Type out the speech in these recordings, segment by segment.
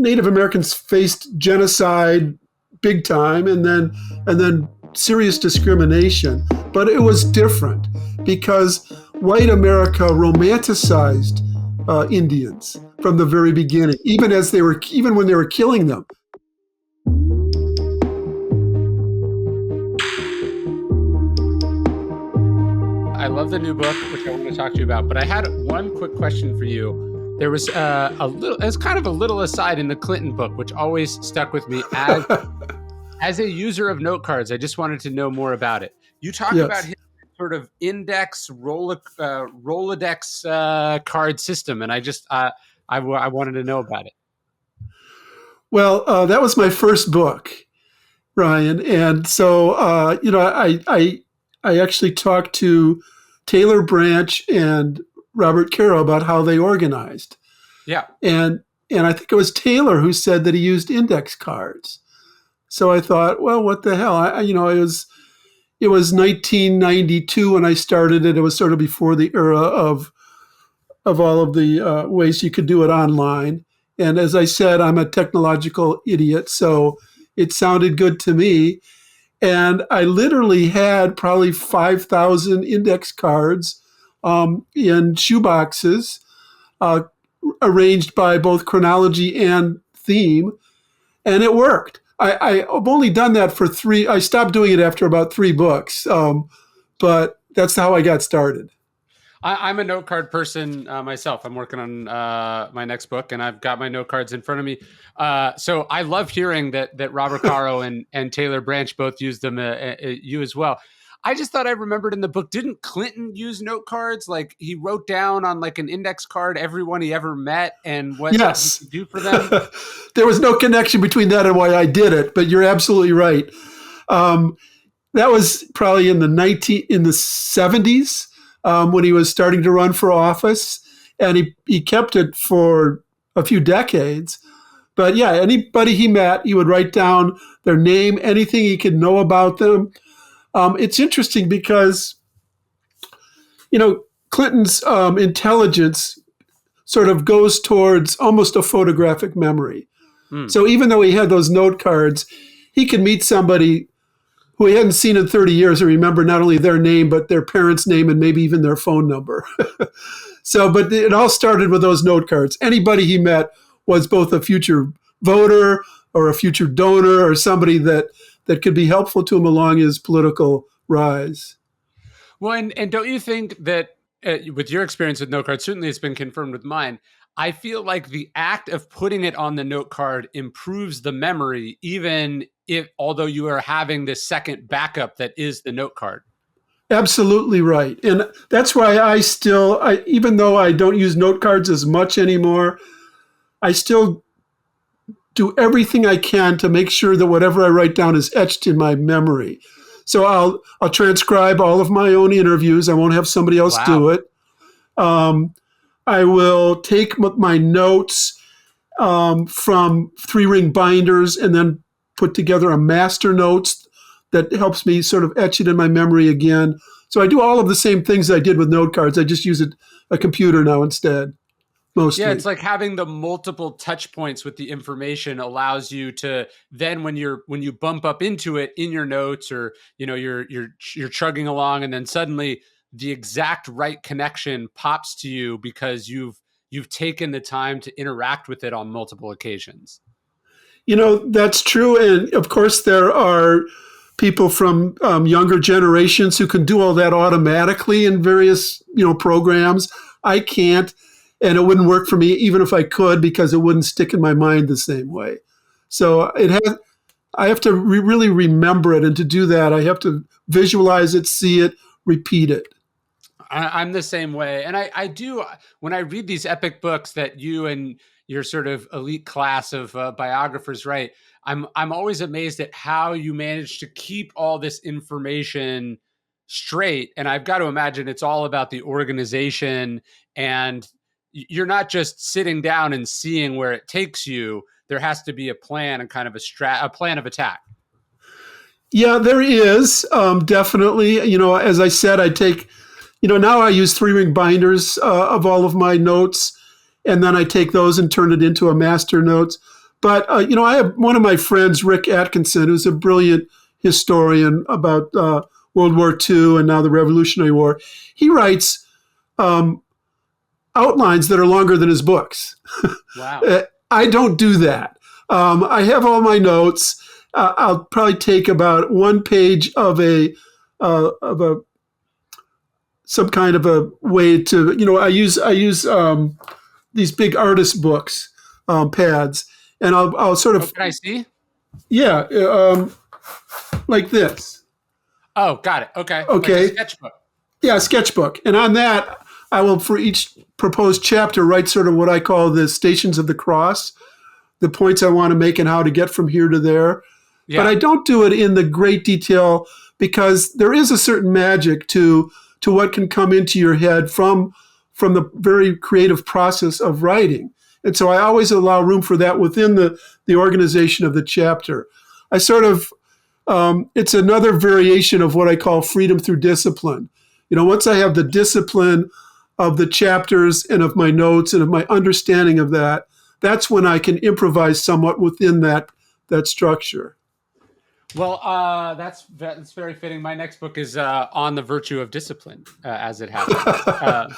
Native Americans faced genocide big time, and then serious discrimination. But it was different because white America romanticized Indians from the very beginning, even when they were killing them. I love the new book, which I want to talk to you about, but I had one quick question for you. There was it's kind of a little aside in the Clinton book, which always stuck with me as a user of note cards. I just wanted to know more about it. You talk about his sort of index Rolodex card system, and I wanted to know about it. Well, that was my first book, Ryan, and so I actually talked to Taylor Branch and Robert Caro about how they organized. Yeah. And I think it was Taylor who said that he used index cards. So I thought, well, what the hell? It was 1992 when I started it. It was sort of before the era of all of the ways you could do it online. And as I said, I'm a technological idiot, so it sounded good to me. And I literally had probably 5,000 index cards in shoeboxes, arranged by both chronology and theme, and it worked. I've only done that for three. I stopped doing it after about 3 books, but that's how I got started. I'm a note card person myself. I'm working on my next book, and I've got my note cards in front of me. So I love hearing that Robert Caro and Taylor Branch both used them. You as well. I just thought I remembered in the book, didn't Clinton use note cards? Like he wrote down on like an index card everyone he ever met and what he could do for them. There was no connection between that and why I did it, but you're absolutely right. That was probably in the 70s. When he was starting to run for office, and he kept it for a few decades. But yeah, anybody he met, he would write down their name, anything he could know about them. It's interesting because, Clinton's intelligence sort of goes towards almost a photographic memory. So even though he had those note cards, he could meet somebody who he hadn't seen in 30 years and remember not only their name, but their parents' name and maybe even their phone number. But it all started with those note cards. Anybody he met was both a future voter or a future donor or somebody that could be helpful to him along his political rise. Well, and don't you think that with your experience with note cards, certainly it's been confirmed with mine, I feel like the act of putting it on the note card improves the memory, even although you are having this second backup that is the note card. Absolutely right. And that's why even though I don't use note cards as much anymore, I still do everything I can to make sure that whatever I write down is etched in my memory. So I'll transcribe all of my own interviews. I won't have somebody else do it. I will take my notes from 3-ring binders and then put together a master notes that helps me sort of etch it in my memory again. So I do all of the same things I did with note cards. I just use a computer now instead, mostly. Yeah, it's like having the multiple touch points with the information allows you to then when you bump up into it in your notes or you're chugging along and then suddenly the exact right connection pops to you because you've taken the time to interact with it on multiple occasions. That's true. And of course, there are people from younger generations who can do all that automatically in various, programs. I can't, and it wouldn't work for me even if I could because it wouldn't stick in my mind the same way. So I have to really remember it. And to do that, I have to visualize it, see it, repeat it. I'm the same way. And I do, when I read these epic books that you and your sort of elite class of biographers write, I'm always amazed at how you manage to keep all this information straight. And I've got to imagine it's all about the organization, and you're not just sitting down and seeing where it takes you. There has to be a plan and kind of a plan of attack. Yeah, there is definitely. As I said, I take, now I use 3-ring binders of all of my notes, and then I take those and turn it into a master notes. But, I have one of my friends, Rick Atkinson, who's a brilliant historian about World War II and now the Revolutionary War. He writes outlines that are longer than his books. Wow. I don't do that. I have all my notes. I'll probably take about one page of a some kind of a way to, I use these big artist books, pads, and I'll sort of, Can I see? yeah, like this. Oh, got it. Okay. Like a Okay. sketchbook. Yeah, a sketchbook. And on that, I will, for each proposed chapter, write sort of what I call the stations of the cross, the points I want to make and how to get from here to there. But I Yeah. don't do it in the great detail because there is a certain magic to what can come into your head from the very creative process of writing. And so I always allow room for that within the organization of the chapter. I sort of, it's another variation of what I call freedom through discipline. Once I have the discipline of the chapters and of my notes and of my understanding of that, that's when I can improvise somewhat within that structure. Well, that's very fitting. My next book is on the virtue of discipline, as it happens.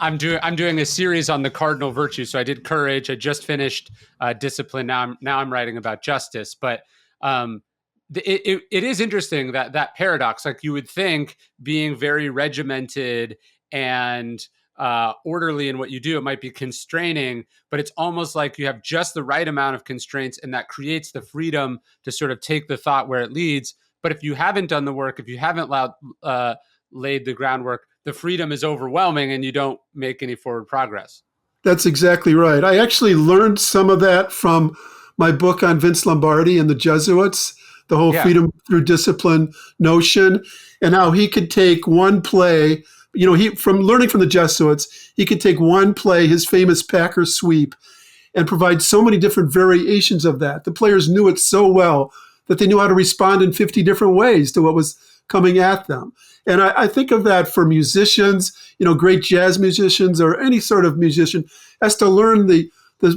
I'm doing a series on the cardinal virtues. So I did courage. I just finished discipline. Now I'm writing about justice. But it is interesting that paradox. Like you would think, being very regimented and orderly in what you do, it might be constraining, but it's almost like you have just the right amount of constraints, and that creates the freedom to sort of take the thought where it leads. But if you haven't done the work, if you haven't laid the groundwork, the freedom is overwhelming, and you don't make any forward progress. That's exactly right. I actually learned some of that from my book on Vince Lombardi and the Jesuits, the whole Yeah. freedom through discipline notion, and how he could take one play. From learning from the Jesuits, he could take one play, his famous Packer sweep, and provide so many different variations of that. The players knew it so well that they knew how to respond in 50 different ways to what was coming at them. And I think of that for musicians, great jazz musicians or any sort of musician, as to learn the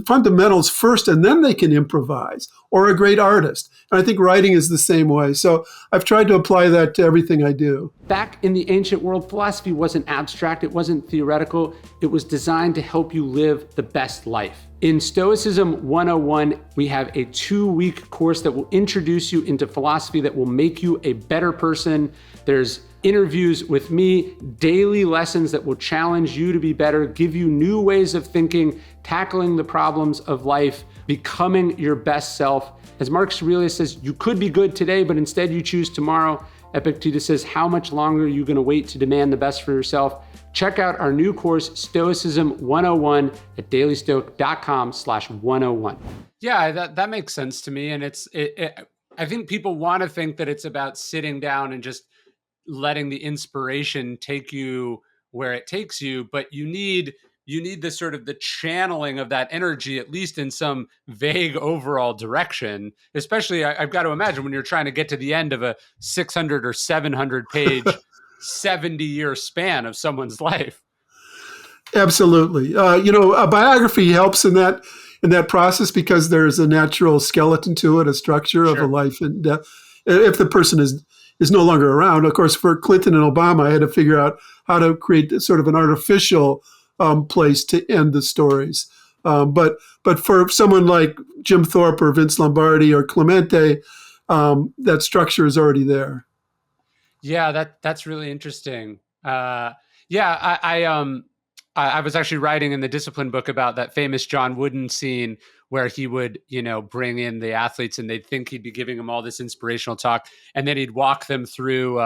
fundamentals first, and then they can improvise, or a great artist. And I think writing is the same way. So I've tried to apply that to everything I do. Back in the ancient world, philosophy wasn't abstract, it wasn't theoretical, it was designed to help you live the best life. In Stoicism 101, we have a 2-week course that will introduce you into philosophy, that will make you a better person. There's interviews with me, daily lessons that will challenge you to be better, give you new ways of thinking, tackling the problems of life, becoming your best self. As Marcus Aurelius says, you could be good today, but instead you choose tomorrow. Epictetus says, how much longer are you going to wait to demand the best for yourself? Check out our new course, Stoicism 101, at dailystoic.com/101. Yeah, that makes sense to me. And I think people want to think that it's about sitting down and just letting the inspiration take you where it takes you, but you need the sort of the channeling of that energy, at least in some vague overall direction. Especially, I've got to imagine when you're trying to get to the end of a 600 or 700 page, 70-year span of someone's life. Absolutely. A biography helps in that process because there's a natural skeleton to it, a structure of a life and death. If the person is no longer around, of course, for Clinton and Obama, I had to figure out how to create sort of an artificial place to end the stories. But for someone like Jim Thorpe or Vince Lombardi or Clemente, that structure is already there. Yeah, that's really interesting. I was actually writing in the discipline book about that famous John Wooden scene where he would, bring in the athletes and they'd think he'd be giving them all this inspirational talk, and then he'd walk them through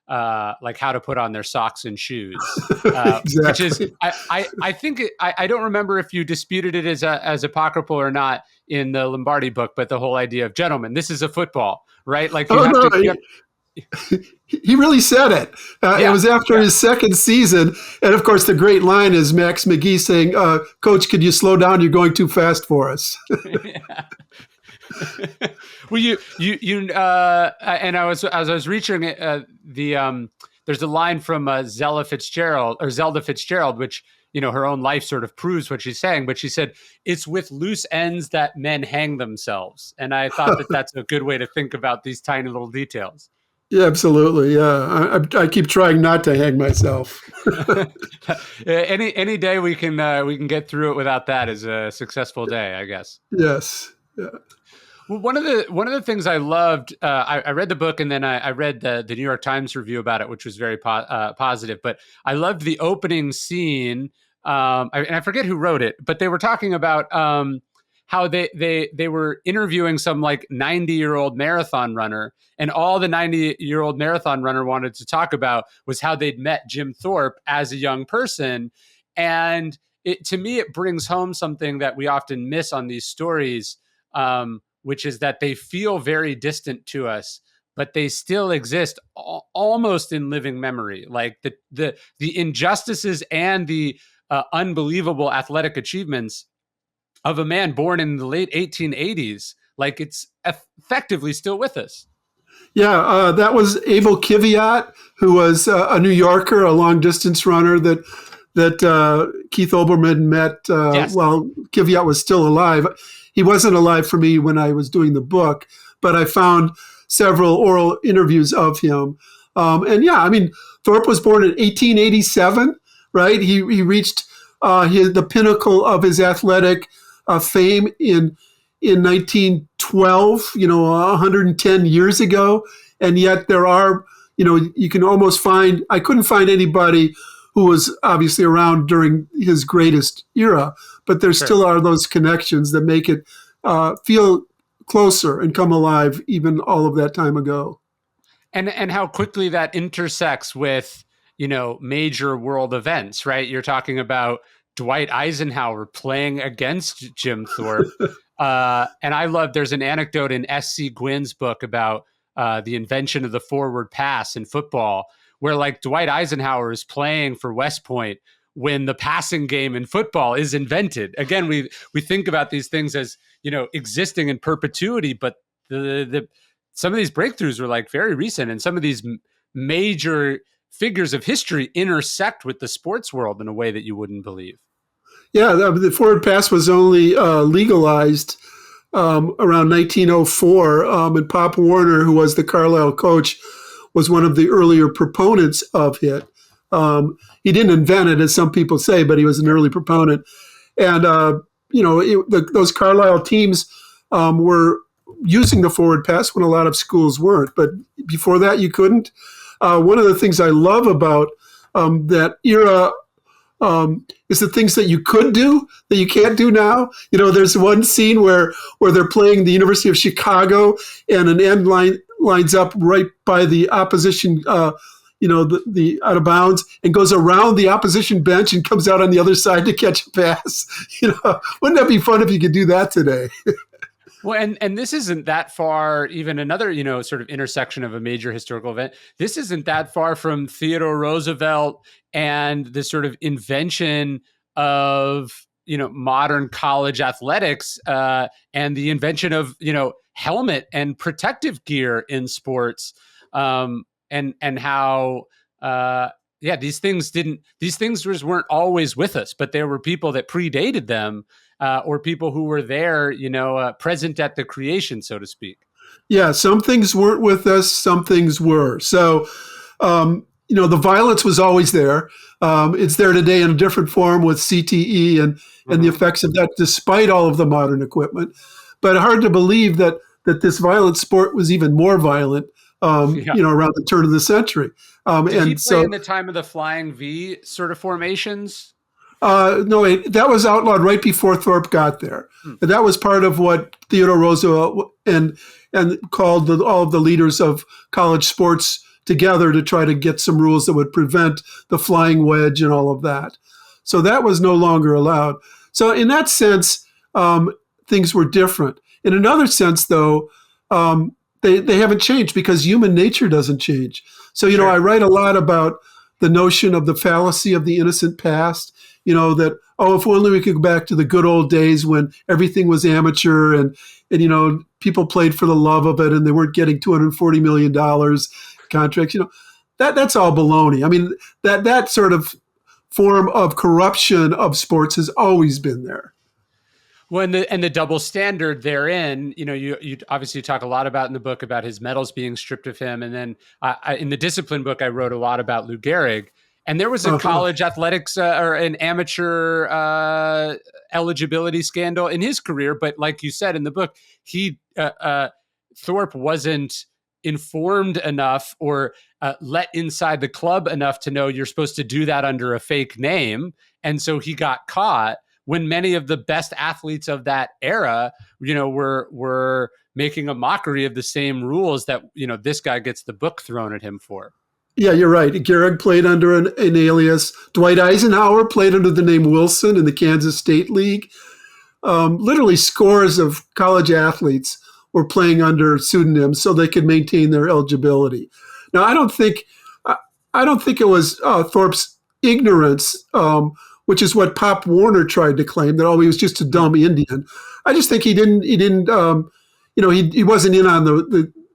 like how to put on their socks and shoes, Exactly. which is I think I don't remember if you disputed it as apocryphal or not in the Lombardi book, but the whole idea of, gentlemen, this is a football, right? Like he really said it. It was after his second season. And of course, the great line is Max McGee saying, Coach, could you slow down? You're going too fast for us. Well, and as I was reaching there's a line from Zelda Fitzgerald, which her own life sort of proves what she's saying. But she said, it's with loose ends that men hang themselves. And I thought that that's a good way to think about these tiny little details. Yeah, absolutely. Yeah, I keep trying not to hang myself. Any day we can get through it without that is a successful day, I guess. Yes. Yeah. Well, one of the things I loved, I read the book and then I read the New York Times review about it, which was very positive. But I loved the opening scene, and I forget who wrote it, but they were talking about how they were interviewing some like 90-year-old marathon runner, and all the 90-year-old marathon runner wanted to talk about was how they'd met Jim Thorpe as a young person, and to me it brings home something that we often miss on these stories. Which is that they feel very distant to us, but they still exist almost in living memory. Like the injustices and the unbelievable athletic achievements of a man born in the late 1880s, like it's effectively still with us. Yeah, that was Abel Kiviat, who was a New Yorker, a long distance runner that Keith Olbermann met Yes. while Kiviat was still alive. He wasn't alive for me when I was doing the book, but I found several oral interviews of him. And yeah, I mean, Thorpe was born in 1887, right? He reached the pinnacle of his athletic fame in 1912, 110 years ago. And yet there are, you can almost find, I couldn't find anybody who was obviously around during his greatest era, but there still are those connections that make it feel closer and come alive even all of that time ago. And how quickly that intersects with, major world events, right? You're talking about Dwight Eisenhower playing against Jim Thorpe. And I love, there's an anecdote in S.C. Gwynn's book about the invention of the forward pass in football, where like Dwight Eisenhower is playing for West Point when the passing game in football is invented. Again, we think about these things as, existing in perpetuity, but the some of these breakthroughs were like very recent, and some of these major figures of history intersect with the sports world in a way that you wouldn't believe. Yeah, the forward pass was only legalized around 1904, and Pop Warner, who was the Carlisle coach, was one of the earlier proponents of it. He didn't invent it, as some people say, but he was an early proponent. And, those Carlisle teams were using the forward pass when a lot of schools weren't. But before that, you couldn't. One of the things I love about that era is the things that you could do that you can't do now. There's one scene where they're playing the University of Chicago, and an end lines up right by the opposition, the out of bounds, and goes around the opposition bench and comes out on the other side to catch a pass. Wouldn't that be fun if you could do that today? Well, and this isn't that far, even another, sort of intersection of a major historical event. This isn't that far from Theodore Roosevelt and the sort of invention of, modern college athletics and the invention of, helmet and protective gear in sports, and how, these things weren't always with us, but there were people that predated them. Or people who were there, present at the creation, so to speak. Yeah, some things weren't with us, some things were. So, the violence was always there. It's there today in a different form with CTE and the effects of that, despite all of the modern equipment. But hard to believe that this violent sport was even more violent, around the turn of the century. Did he play in the time of the Flying V sort of formations? No, that was outlawed right before Thorpe got there. But that was part of what Theodore Roosevelt and called all of the leaders of college sports together to try to get some rules that would prevent the flying wedge and all of that. So that was no longer allowed. So in that sense, things were different. In another sense, though, they haven't changed because human nature doesn't change. So, Sure. I write a lot about the notion of the fallacy of the innocent past. That, if only we could go back to the good old days when everything was amateur and people played for the love of it and they weren't getting $240 million contracts. That's all baloney. I mean, that sort of form of corruption of sports has always been there. Well, and the double standard therein, you obviously talk a lot about in the book about his medals being stripped of him, and then in the discipline book, I wrote a lot about Lou Gehrig, and there was a college athletics or an amateur eligibility scandal in his career, but like you said in the book, Thorpe wasn't informed enough or let inside the club enough to know you're supposed to do that under a fake name, and so he got caught. When many of the best athletes of that era, were making a mockery of the same rules that, this guy gets the book thrown at him for. Yeah, you're right. Gehrig played under an alias. Dwight Eisenhower played under the name Wilson in the Kansas State League. Literally scores of college athletes were playing under pseudonyms so they could maintain their eligibility. Now, I don't think it was Thorpe's ignorance, which is what Pop Warner tried to claim, that he was just a dumb Indian. I just think he wasn't in on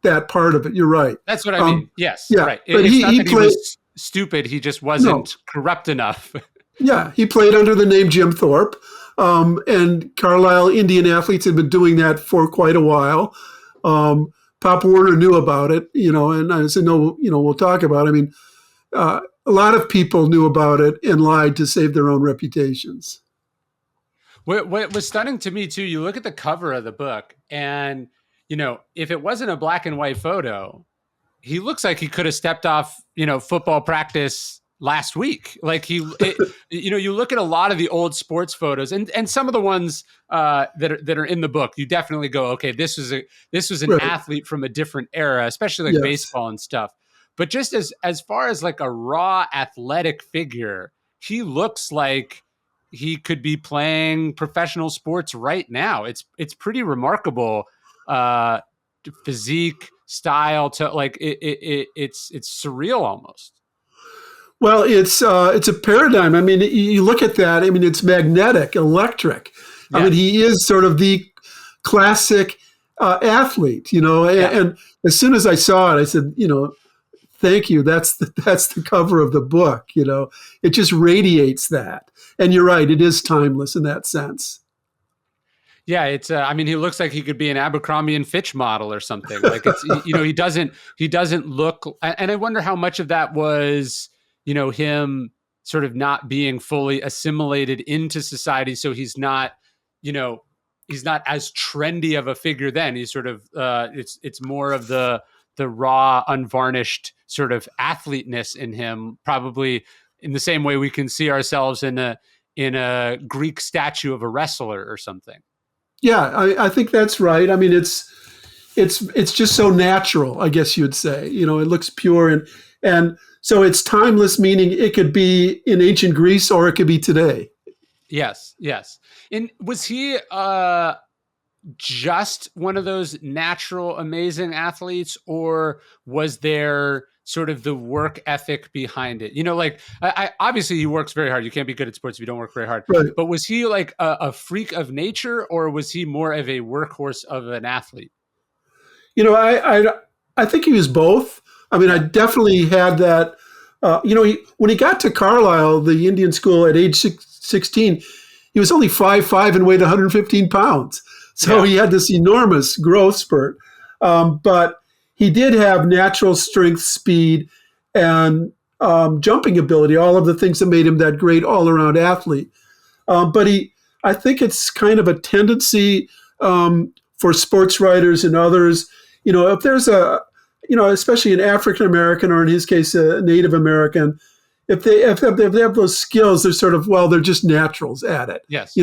that part of it. You're right. That's what I mean. Yes. Yeah, right. But it's not that he was stupid. He just wasn't corrupt enough. Yeah. He played under the name Jim Thorpe. And Carlisle Indian athletes had been doing that for quite a while. Pop Warner knew about it, and I said, no, we'll talk about it. I mean, a lot of people knew about it and lied to save their own reputations. What was stunning to me too, you look at the cover of the book and, if it wasn't a black and white photo, he looks like he could have stepped off, football practice last week. Like you look at a lot of the old sports photos and some of the ones that are in the book, you definitely go, okay, this was an Right. athlete from a different era, especially like baseball and stuff. But just as far as like a raw athletic figure, he looks like he could be playing professional sports right now. It's pretty remarkable physique, style, to like it's surreal almost. Well, it's a paradigm. I mean, you look at that. I mean, it's magnetic, electric. Yeah. I mean, he is sort of the classic athlete, And as soon as I saw it, I said, thank you. That's the cover of the book. It just radiates that. And you're right. It is timeless in that sense. Yeah, it's. I mean, he looks like he could be an Abercrombie and Fitch model or something. Like it's. He doesn't look. And I wonder how much of that was, him sort of not being fully assimilated into society. So he's not, he's not as trendy of a figure then. He's sort of. It's more of the raw, unvarnished sort of athleteness in him, probably in the same way we can see ourselves in a Greek statue of a wrestler or something. Yeah, I think that's right. I mean, it's just so natural, I guess you'd say. It looks pure and so it's timeless, meaning it could be in ancient Greece or it could be today. Yes. And was he just one of those natural, amazing athletes, or was there sort of the work ethic behind it? I obviously he works very hard. You can't be good at sports if you don't work very hard. Right. But was he like a freak of nature, or was he more of a workhorse of an athlete? I think he was both. I mean, I definitely had that. When he got to Carlisle, the Indian school at age 16, he was only 5'5" and weighed 115 pounds. So he had this enormous growth spurt. But he did have natural strength, speed, and jumping ability, all of the things that made him that great all-around athlete. But I think it's kind of a tendency for sports writers and others, if there's especially an African American or in his case a Native American, if they have those skills, they're sort of, they're just naturals at it. Yes.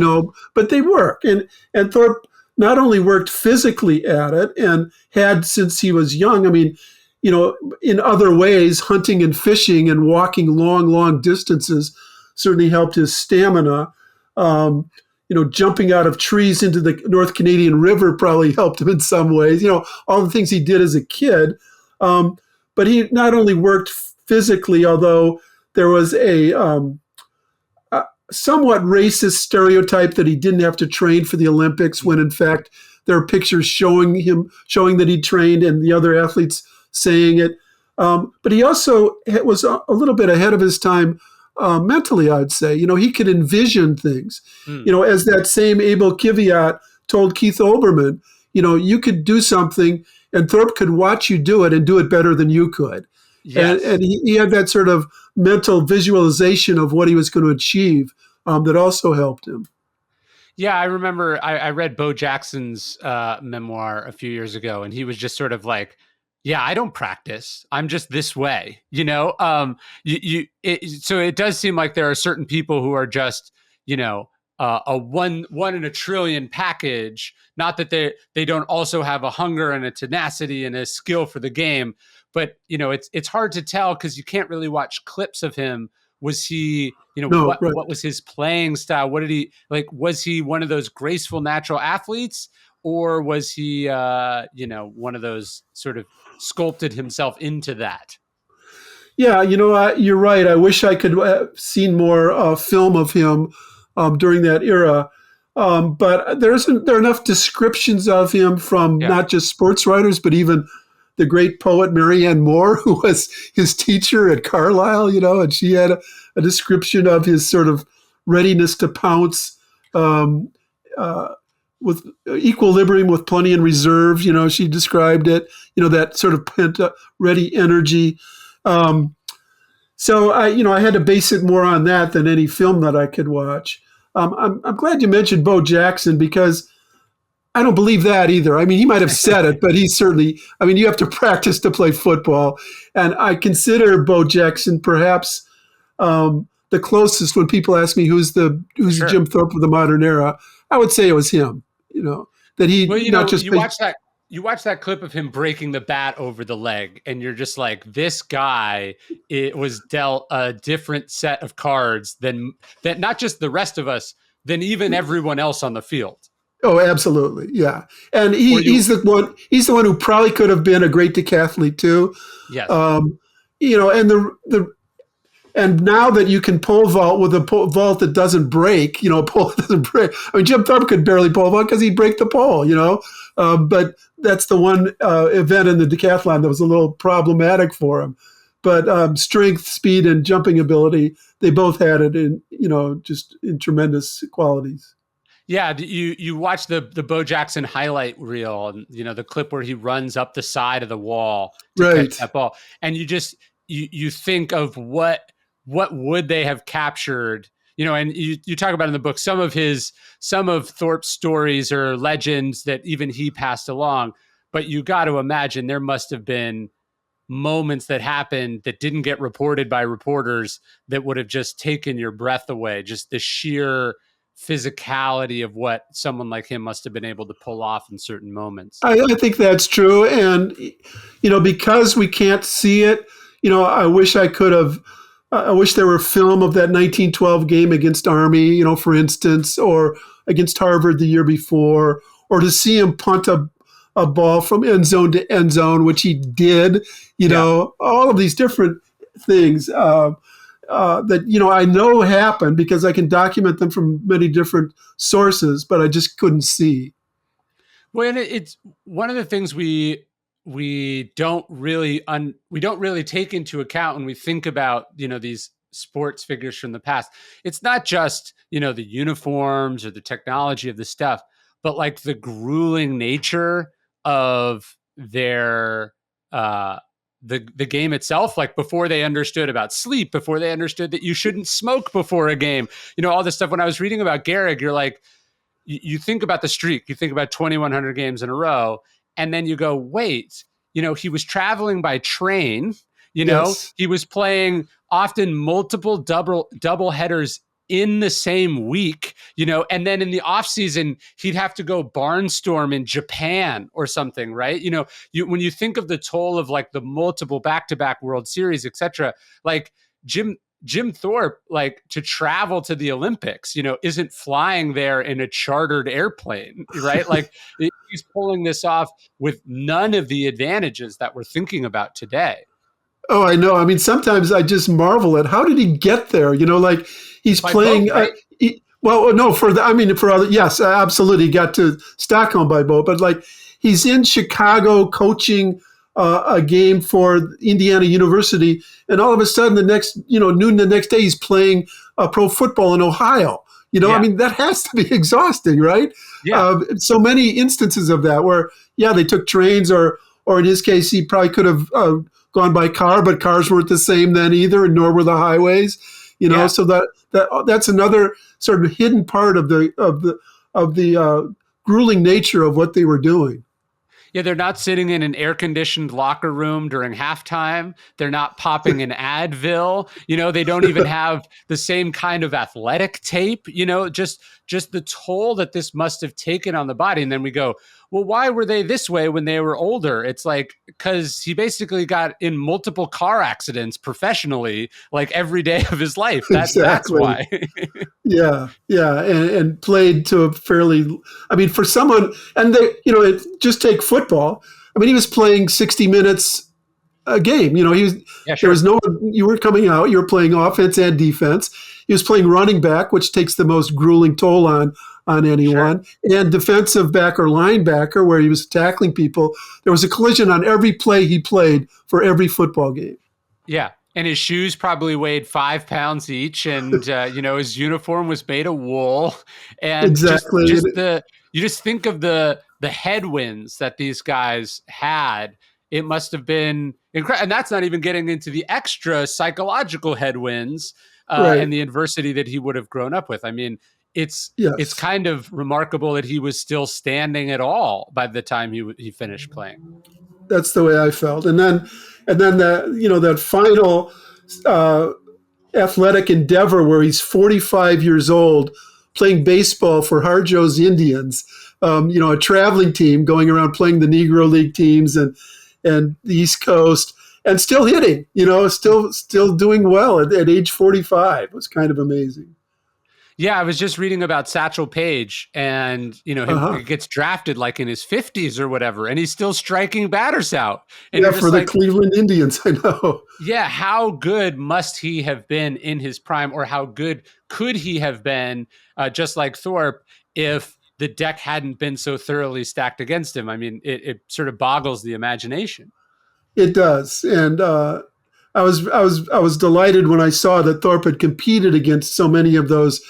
But they work. And Thorpe not only worked physically at it and had since he was young, I mean, in other ways, hunting and fishing and walking long, long distances certainly helped his stamina. Jumping out of trees into the North Canadian River probably helped him in some ways, all the things he did as a kid. But he not only worked physically, although there was a somewhat racist stereotype that he didn't have to train for the Olympics, when in fact there are pictures showing that he trained and the other athletes saying it. But he also was a little bit ahead of his time mentally, I'd say. He could envision things. Mm. As that same Abel Kiviat told Keith Olbermann, you could do something and Thorpe could watch you do it and do it better than you could. And Yes. he had that sort of mental visualization of what he was going to achieve that also helped him. Yeah, I remember I read Bo Jackson's memoir a few years ago, and he was just sort of like, "Yeah, I don't practice. I'm just this way." So it does seem like there are certain people who are just, a one in a trillion package. Not that they don't also have a hunger and a tenacity and a skill for the game, but it's hard to tell because you can't really watch clips of him. Was he, No, right. what was his playing style? What did he like? Was he one of those graceful natural athletes, or was he one of those sort of sculpted himself into that? Yeah, you're right. I wish I could have seen more film of him during that era. But there are enough descriptions of him from Yeah. not just sports writers, but even the great poet Marianne Moore, who was his teacher at Carlisle, and she had a description of his sort of readiness to pounce um, uh, with equilibrium with plenty in reserve. She described it, that sort of pent up, ready energy. Um, so I had to base it more on that than any film that I could watch. I'm glad you mentioned Bo Jackson because I don't believe that either. I mean, he might have said it, but he's certainly, you have to practice to play football. And I consider Bo Jackson perhaps the closest when people ask me who's the Sure. Jim Thorpe of the modern era. I would say it was him, that he Well, not just you watch that clip of him breaking the bat over the leg, and you're just like, this guy, it was dealt a different set of cards than that, not just the rest of us, than even everyone else on the field. Oh, absolutely. Yeah. And Or you, he's the one who probably could have been a great decathlete too. yes. Um, and and now that you can pole vault with a vault that doesn't break, a pole that doesn't break. I mean, Jim Thorpe could barely pole vault because he'd break the pole, but that's the one event in the decathlon that was a little problematic for him. But strength, speed, and jumping ability, they both had it in, just in tremendous qualities. Yeah, you watch the Bo Jackson highlight reel, and the clip where he runs up the side of the wall to catch Right. that ball, and you think of what would they have captured, and you talk about in the book some of Thorpe's stories or legends that even he passed along, but you got to imagine there must have been moments that happened that didn't get reported by reporters that would have just taken your breath away. Just the sheer physicality of what someone like him must have been able to pull off in certain moments. I think that's true. And, because we can't see it, I wish I could have, I wish there were film of that 1912 game against Army, for instance, or against Harvard the year before, or to see him punt a ball from end zone to end zone, which he did, Yeah. all of these different things that, I know happened because I can document them from many different sources, but I just couldn't see. Well, and it's one of the things we don't really take into account when we think about these sports figures from the past. It's not just the uniforms or the technology of the stuff, but like the grueling nature of their the game itself. Like before they understood about sleep, before they understood that you shouldn't smoke before a game, all this stuff. When I was reading about Gehrig, you're like, you think about the streak, you think about 2,100 games in a row, and then you go, wait, he was traveling by train, Yes. he was playing often multiple double headers in the same week, and then in the off season, he'd have to go barnstorm in Japan or something, right? When you think of the toll of like the multiple back-to-back World Series, etc., like Jim Thorpe, like to travel to the Olympics, isn't flying there in a chartered airplane, right? Like he's pulling this off with none of the advantages that we're thinking about today. Oh, I know. I mean, sometimes I just marvel at how did he get there? Like he's By boat, playing. right? Well, no, for other, yes, absolutely. He got to Stockholm by boat, but like he's in Chicago coaching a game for Indiana University, and all of a sudden the next, noon the next day he's playing pro football in Ohio. I Yeah. mean, that has to be exhausting, right? Yeah. So many instances of that where, yeah, they took trains, or in his case, he probably could have gone by car, but cars weren't the same then either, and nor were the highways. Yeah. So that's another sort of hidden part of the grueling nature of what they were doing. Yeah, they're not sitting in an air-conditioned locker room during halftime. They're not popping an Advil. They don't even have the same kind of athletic tape. Just the toll that this must have taken on the body. And then we go, well, why were they this way when they were older? It's like because he basically got in multiple car accidents professionally, like every day of his life. That's Exactly. why. Yeah, yeah, and played to a fairly. I mean, for someone, and just take football. I mean, he was playing 60 minutes a game. He was. Yeah, There was sure, no. You were coming out. You were playing offense and defense. He was playing running back, which takes the most grueling toll on sure. anyone, and defensive back or linebacker, where he was tackling people. There was a collision on every play he played for every football game. Yeah. And his shoes probably weighed 5 pounds each, and his uniform was made of wool, and just Exactly. just the you just think of the headwinds that these guys had. It must have been incredible, and that's not even getting into the extra psychological headwinds Right. and the adversity that he would have grown up with. I mean, it's Yes. kind of remarkable that he was still standing at all by the time he finished playing. That's the way I felt. And then that final uh, athletic endeavor where he's 45 years old playing baseball for Harjo's Indians, a traveling team going around playing the Negro League teams and the East Coast, and still hitting, still doing well at age 45. It was kind of amazing. Yeah, I was just reading about Satchel Paige, and he Uh-huh. gets drafted like in his 50s or whatever, and he's still striking batters out. And Yeah, you're for just the like, Cleveland Indians, I know. yeah, how good must he have been in his prime, or how good could he have been, just like Thorpe, if the deck hadn't been so thoroughly stacked against him? I mean, it sort of boggles the imagination. It does, and I was delighted when I saw that Thorpe had competed against so many of those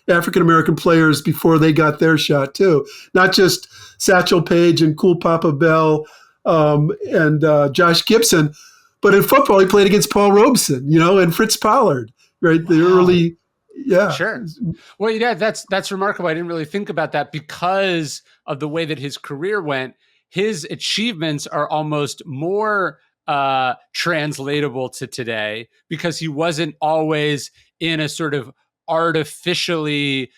African American players before they got their shot too. Not just Satchel Paige and Cool Papa Bell and Josh Gibson, but in football he played against Paul Robeson, and Fritz Pollard, right? The Wow. early, yeah, Sure. Well, yeah, that's remarkable. I didn't really think about that because of the way that his career went. His achievements are almost more translatable to today because he wasn't always in a sort of artificially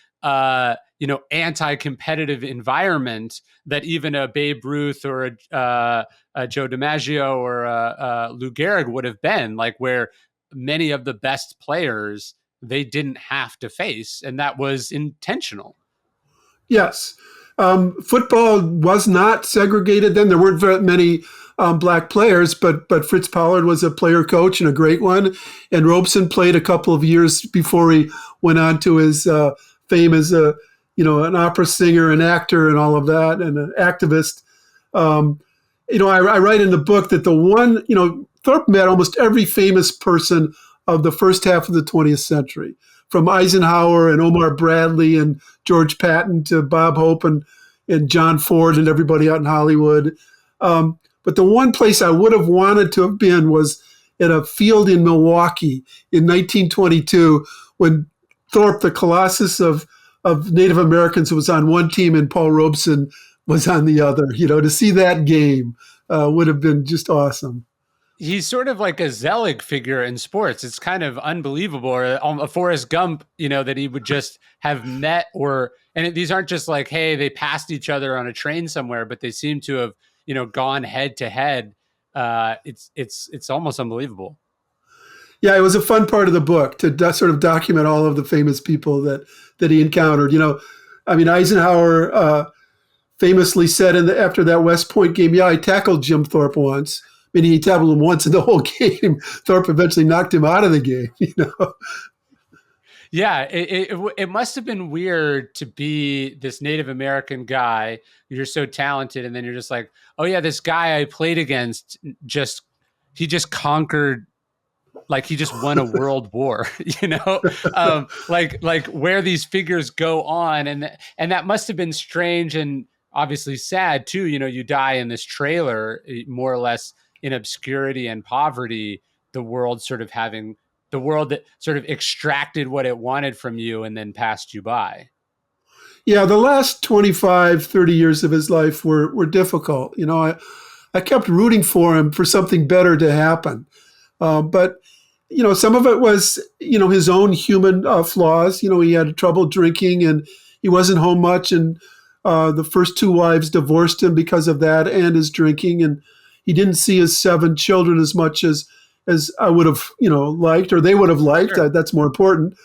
anti-competitive environment that even a Babe Ruth or a Joe DiMaggio or a Lou Gehrig would have been, like where many of the best players they didn't have to face, and that was intentional. yes. Football was not segregated then. There weren't very many black players, but Fritz Pollard was a player coach and a great one. And Robeson played a couple of years before he went on to his fame as an opera singer, an actor, and all of that, and an activist. Um, I write in the book that the one, Thorpe met almost every famous person of the first half of the 20th century, from Eisenhower and Omar Bradley and George Patton to Bob Hope and John Ford and everybody out in Hollywood. But the one place I would have wanted to have been was at a field in Milwaukee in 1922 when Thorpe, the Colossus of Native Americans, was on one team and Paul Robeson was on the other. To see that game would have been just awesome. He's sort of like a Zelig figure in sports. It's kind of unbelievable, or a Forrest Gump, that he would just have met, these aren't just like, hey, they passed each other on a train somewhere, but they seem to have, gone head to head. It's almost unbelievable. Yeah, it was a fun part of the book to sort of document all of the famous people that he encountered. I mean, Eisenhower famously said after that West Point game, "Yeah, I tackled Jim Thorpe once." Meaning he tackled him once in the whole game. Thorpe eventually knocked him out of the game. Yeah, it must have been weird to be this Native American guy. You're so talented, and then you're just like, oh yeah, this guy I played against just he just conquered, like he just won a world war, you know, like where these figures go on, and that must have been strange and obviously sad too. You know, you die in this trailer, more or less in obscurity and poverty. The world sort of having the world that sort of extracted what it wanted from you and then passed you by. Yeah, the last 25, 30 years of his life were difficult. I kept rooting for him for something better to happen. But some of it was, his own human flaws. He had trouble drinking and he wasn't home much. And the first two wives divorced him because of that and his drinking. And he didn't see his seven children as much as I would have, liked, or they would have liked. Sure. That's more important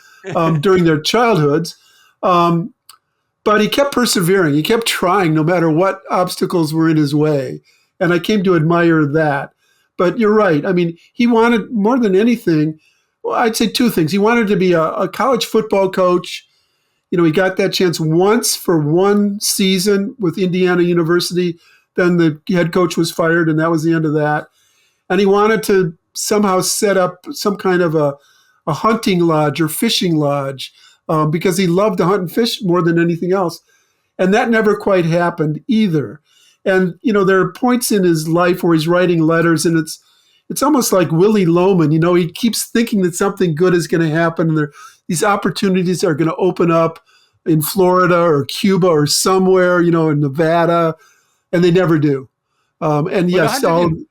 during their childhoods. Um, but he kept persevering. He kept trying no matter what obstacles were in his way. And I came to admire that. But you're right. I mean, he wanted more than anything, well, I'd say two things. He wanted to be a college football coach. He got that chance once for one season with Indiana University. Then the head coach was fired, and that was the end of that. And he wanted to somehow set up some kind of a hunting lodge or fishing lodge because he loved to hunt and fish more than anything else. And that never quite happened either. And there are points in his life where he's writing letters, and it's almost like Willy Loman. He keeps thinking that something good is going to happen, and these opportunities are going to open up in Florida or Cuba or somewhere, in Nevada, and they never do. And Well, yes, all the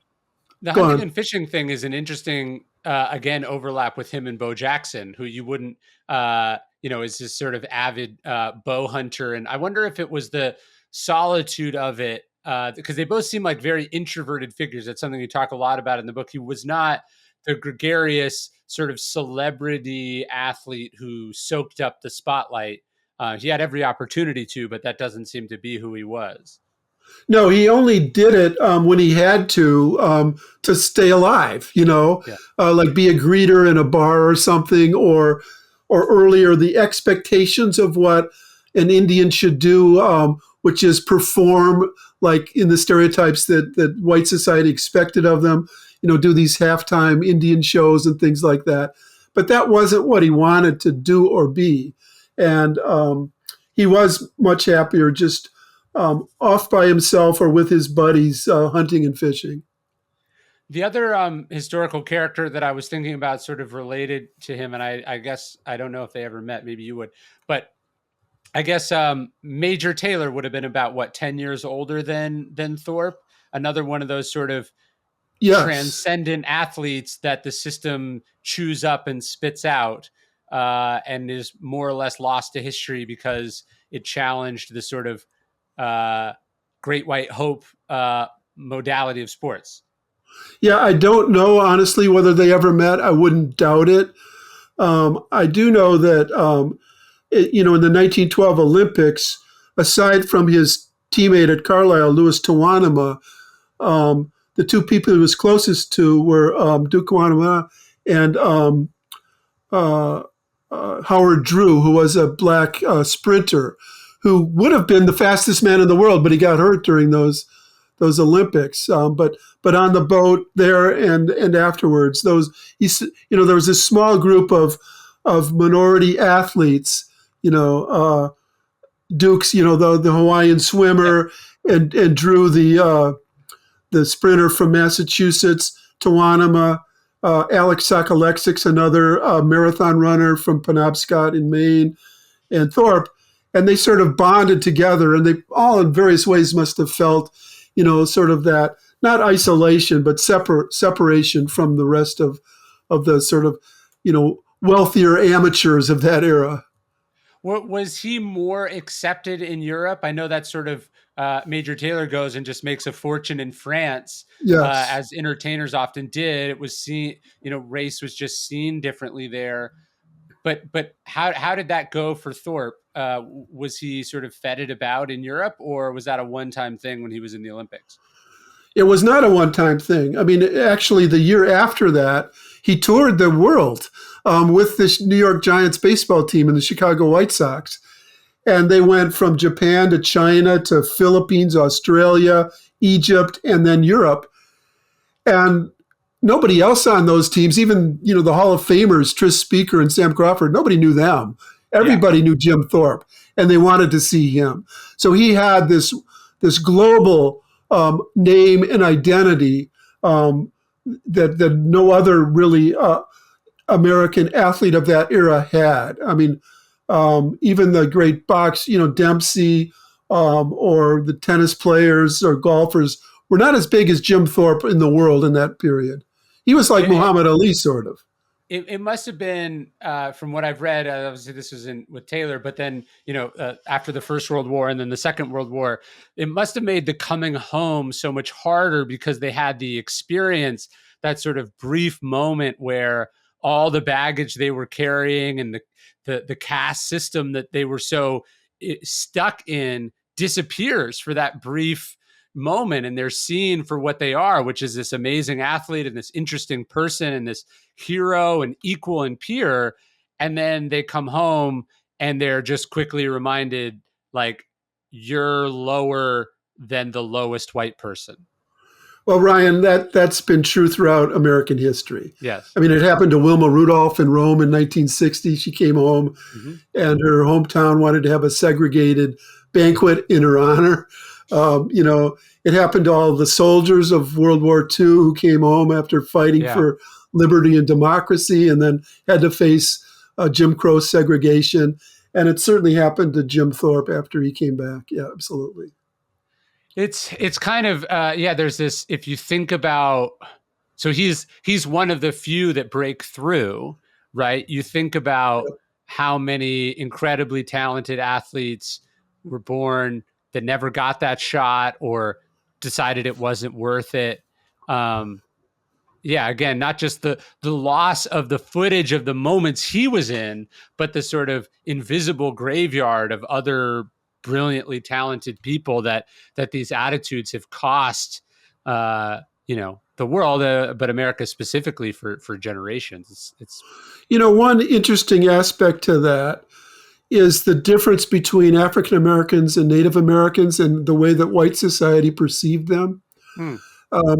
go hunting on. and fishing thing is an interesting, again, overlap with him and Bo Jackson, who you wouldn't, is this sort of avid bow hunter. And I wonder if it was the solitude of it, because they both seem like very introverted figures. That's something you talk a lot about in the book. He was not the gregarious sort of celebrity athlete who soaked up the spotlight. He had every opportunity to, but that doesn't seem to be who he was. No, he only did it when he had to stay alive. Yeah. Like be a greeter in a bar or something, or earlier the expectations of what an Indian should do, which is perform like in the stereotypes that white society expected of them. Do these halftime Indian shows and things like that. But that wasn't what he wanted to do or be, and he was much happier just off by himself or with his buddies hunting and fishing. The other historical character that I was thinking about, sort of related to him, and I guess I don't know if they ever met. Maybe you would, but I guess Major Taylor would have been about what 10 years older than Thorpe. Another one of those sort of Yes. transcendent athletes that the system chews up and spits out, and is more or less lost to history because it challenged the sort of uh, great white hope modality of sports. Yeah, I don't know honestly whether they ever met. I wouldn't doubt it. I do know that in the 1912 Olympics, aside from his teammate at Carlisle, Louis Tawanama, the two people he was closest to were Duke Tawanama and uh, Howard Drew, who was a black sprinter, who would have been the fastest man in the world, but he got hurt during those Olympics. But on the boat there and afterwards, there was this small group of minority athletes. Duke's, the Hawaiian Yeah. swimmer, and Drew, the sprinter from Massachusetts, Tawanama, Alex Sokalexic, another marathon runner from Penobscot in Maine, and Thorpe. And they sort of bonded together, and they all in various ways must have felt, sort of that, not isolation, but separation from the rest of the sort of, wealthier amateurs of that era. Was he more accepted in Europe? I know that sort of Major Taylor goes and just makes a fortune in France, Yes. as entertainers often did. It was seen, race was just seen differently there. But how did that go for Thorpe? Was he sort of feted about in Europe, or was that a one time thing when he was in the Olympics? It was not a one time thing. I mean, actually, the year after that, he toured the world with the New York Giants baseball team and the Chicago White Sox. And they went from Japan to China to Philippines, Australia, Egypt, and then Europe. And nobody else on those teams, even the Hall of Famers, Tris Speaker and Sam Crawford, nobody knew them. Yeah. Everybody knew Jim Thorpe, and they wanted to see him. So he had this global name and identity that no other really American athlete of that era had. I mean, even the great Dempsey, or the tennis players or golfers were not as big as Jim Thorpe in the world in that period. He was like It, Muhammad Ali, sort of. it must have been, from what I've read, obviously this was with Taylor, but then, after the First World War and then the Second World War, it must have made the coming home so much harder because they had the experience, that sort of brief moment where all the baggage they were carrying and the caste system that they were so stuck in disappears for that brief moment, and they're seen for what they are, which is this amazing athlete and this interesting person and this hero and equal and peer. And then they come home and they're just quickly reminded, like, you're lower than the lowest white person. Well, Ryan, that's been true throughout American history. Yes. I mean, it happened to Wilma Rudolph in Rome in 1960. She came home, and her hometown wanted to have a segregated banquet in her honor. It happened to all the soldiers of World War II who came home after fighting for liberty and democracy, and then had to face Jim Crow segregation. And it certainly happened to Jim Thorpe after he came back. Yeah, absolutely. It's kind of there's this, if you think about, so he's one of the few that break through, right? You think about how many incredibly talented athletes were born that never got that shot or decided it wasn't worth it. Again, not just the loss of the footage of the moments he was in, but the sort of invisible graveyard of other brilliantly talented people that these attitudes have cost, the world, but America specifically for generations. It's one interesting aspect to that is the difference between African Americans and Native Americans and the way that white society perceived them.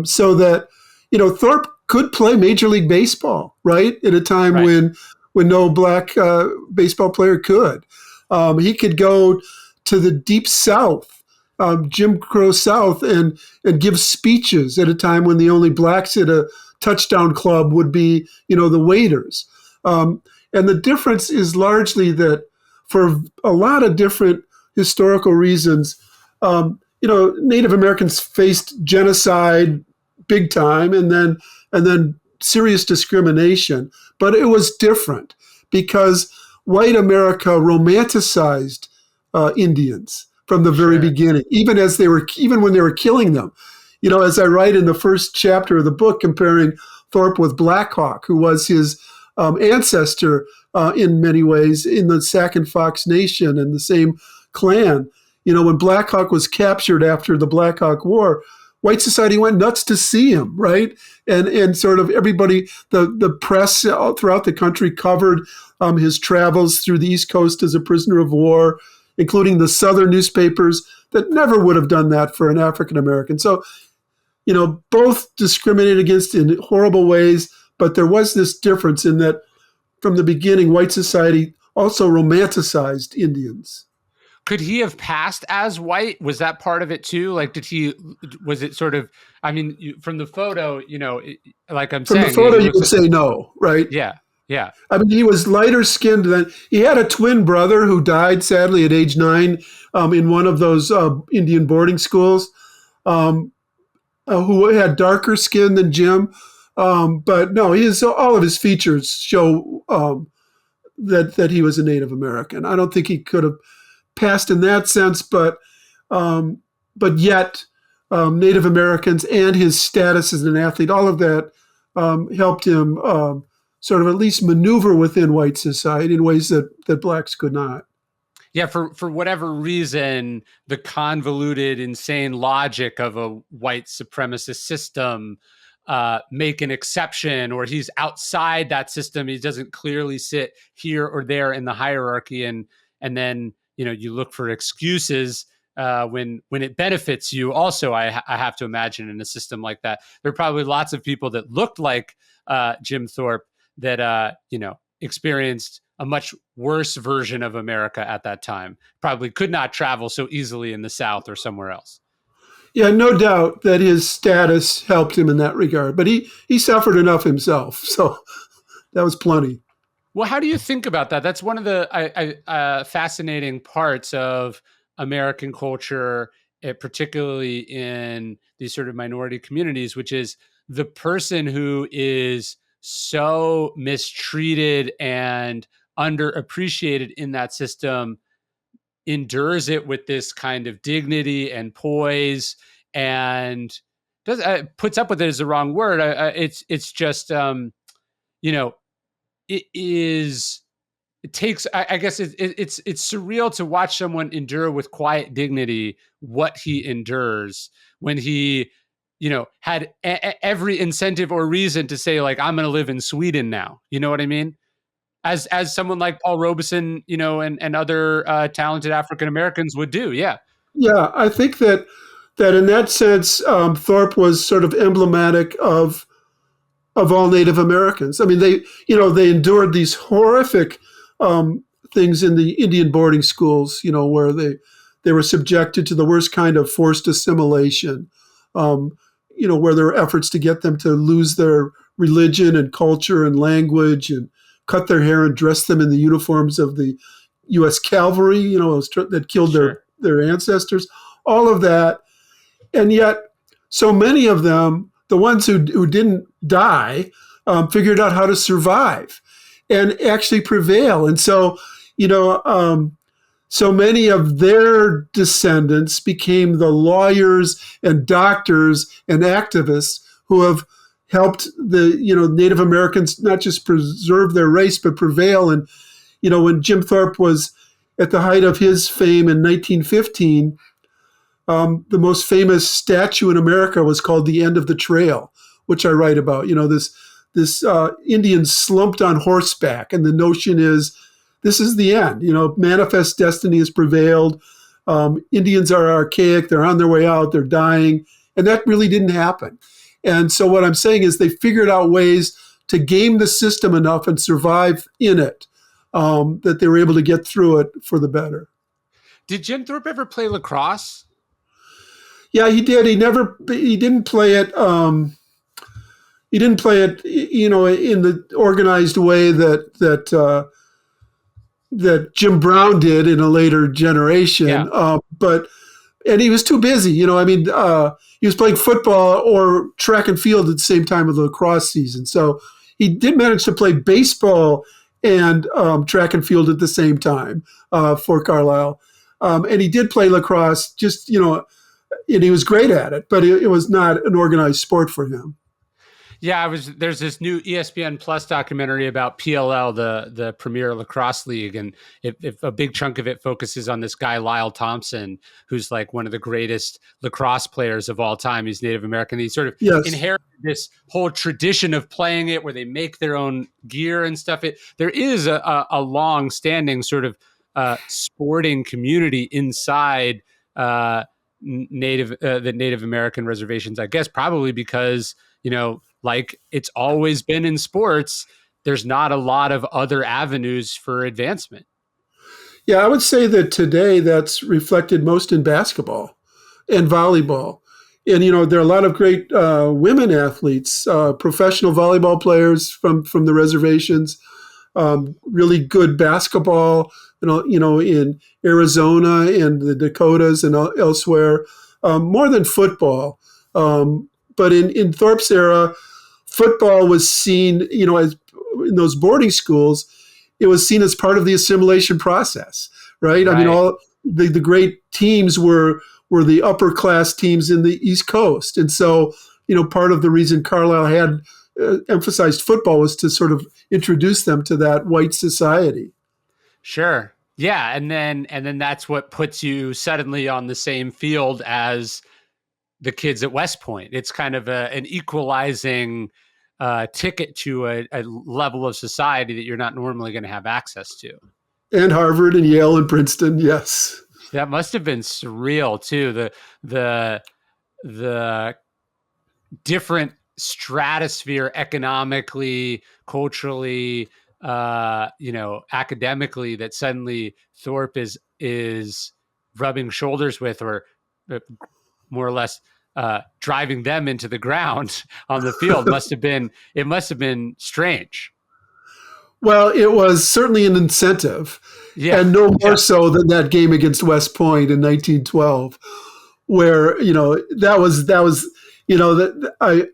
So that, Thorpe could play Major League Baseball, right? At a time when no black baseball player could. He could go to the deep South, Jim Crow South, and give speeches at a time when the only blacks at a touchdown club would be, the waiters. And the difference is largely that for a lot of different historical reasons, Native Americans faced genocide big time, and then serious discrimination. But it was different because white America romanticized Indians from the very beginning, even when they were killing them. As I write in the first chapter of the book, comparing Thorpe with Black Hawk, who was his ancestor in many ways in the Sac and Fox Nation and the same clan. When Black Hawk was captured after the Black Hawk War, white society went nuts to see him, right? And sort of everybody, the press throughout the country covered his travels through the East Coast as a prisoner of war, including the Southern newspapers that never would have done that for an African American. So, both discriminated against in horrible ways, but there was this difference in that from the beginning, white society also romanticized Indians. Could he have passed as white? Was that part of it too? Like, was it sort of, I mean, from the photo, like I'm saying. From the photo, you would say no, right? Yeah. Yeah. I mean, he was lighter skinned than, he had a twin brother who died sadly at age 9 in one of those Indian boarding schools, who had darker skin than Jim. But no, all of his features show that he was a Native American. I don't think he could have passed in that sense, but yet Native Americans and his status as an athlete, all of that helped him sort of at least maneuver within white society in ways that blacks could not. Yeah, for whatever reason, the convoluted, insane logic of a white supremacist system make an exception, or he's outside that system. He doesn't clearly sit here or there in the hierarchy, and then you look for excuses when it benefits you. Also, I have to imagine in a system like that, there are probably lots of people that looked like Jim Thorpe that experienced a much worse version of America at that time. Probably could not travel so easily in the South or somewhere else. Yeah, no doubt that his status helped him in that regard, but he suffered enough himself, so that was plenty. Well, how do you think about that? That's one of the fascinating parts of American culture, particularly in these sort of minority communities, which is the person who is so mistreated and underappreciated in that system endures it with this kind of dignity and poise, and puts up with it is the wrong word. It's just it is it takes I guess it's surreal to watch someone endure with quiet dignity what he endures when he had every incentive or reason to say, like, I'm going to live in Sweden now. You know what I mean? As someone like Paul Robeson, and other talented African Americans would do. Yeah. Yeah, I think that in that sense, Thorpe was sort of emblematic of all Native Americans. I mean, they endured these horrific um, things in the Indian boarding schools, where they were subjected to the worst kind of forced assimilation. Um, where there were efforts to get them to lose their religion and culture and language, and cut their hair and dress them in the uniforms of the U.S. Cavalry, that killed Sure. their ancestors. All of that, and yet so many of them, the ones who didn't die, figured out how to survive and actually prevail. And so, so many of their descendants became the lawyers and doctors and activists who have helped the Native Americans not just preserve their race but prevail. And when Jim Thorpe was at the height of his fame in 1915, the most famous statue in America was called "The End of the Trail," which I write about. This Indian slumped on horseback, and the notion is this is the end. Manifest destiny has prevailed. Indians are archaic; they're on their way out; they're dying, and that really didn't happen. And so, what I'm saying is, they figured out ways to game the system enough and survive in it, that they were able to get through it for the better. Did Jim Thorpe ever play lacrosse? Yeah, he did. He didn't play it. He didn't play it, in the organized way that Jim Brown did in a later generation. Yeah. And he was too busy. I mean, he was playing football or track and field at the same time of the lacrosse season. So he did manage to play baseball and track and field at the same time for Carlisle. And he did play lacrosse, and he was great at it, but it was not an organized sport for him. Yeah, there's this new ESPN Plus documentary about PLL, the Premier Lacrosse League, and if a big chunk of it focuses on this guy Lyle Thompson, who's like one of the greatest lacrosse players of all time. He's Native American. He sort of Yes. inherited this whole tradition of playing it, where they make their own gear and stuff. There is a long-standing sort of sporting community inside the Native American reservations, I guess, probably because like it's always been in sports, there's not a lot of other avenues for advancement. Yeah, I would say that today that's reflected most in basketball and volleyball. And, there are a lot of great women athletes, professional volleyball players from the reservations, really good basketball, in Arizona and the Dakotas and elsewhere, more than football. But in Thorpe's era, football was seen, as in those boarding schools, it was seen as part of the assimilation process, right? I mean, all the great teams were the upper class teams in the East Coast, and so part of the reason Carlisle had emphasized football was to sort of introduce them to that white society. Sure. Yeah, and then that's what puts you suddenly on the same field as the kids at West Point. It's kind of an equalizing ticket to a level of society that you're not normally going to have access to. And Harvard and Yale and Princeton, yes. That must have been surreal too. The the different stratosphere economically, culturally, academically that suddenly Thorpe is rubbing shoulders with, or more or less driving them into the ground on the field. Must have been strange. Well, it was certainly an incentive, Yeah, and no more yeah, so than that game against West Point in 1912, where that was that I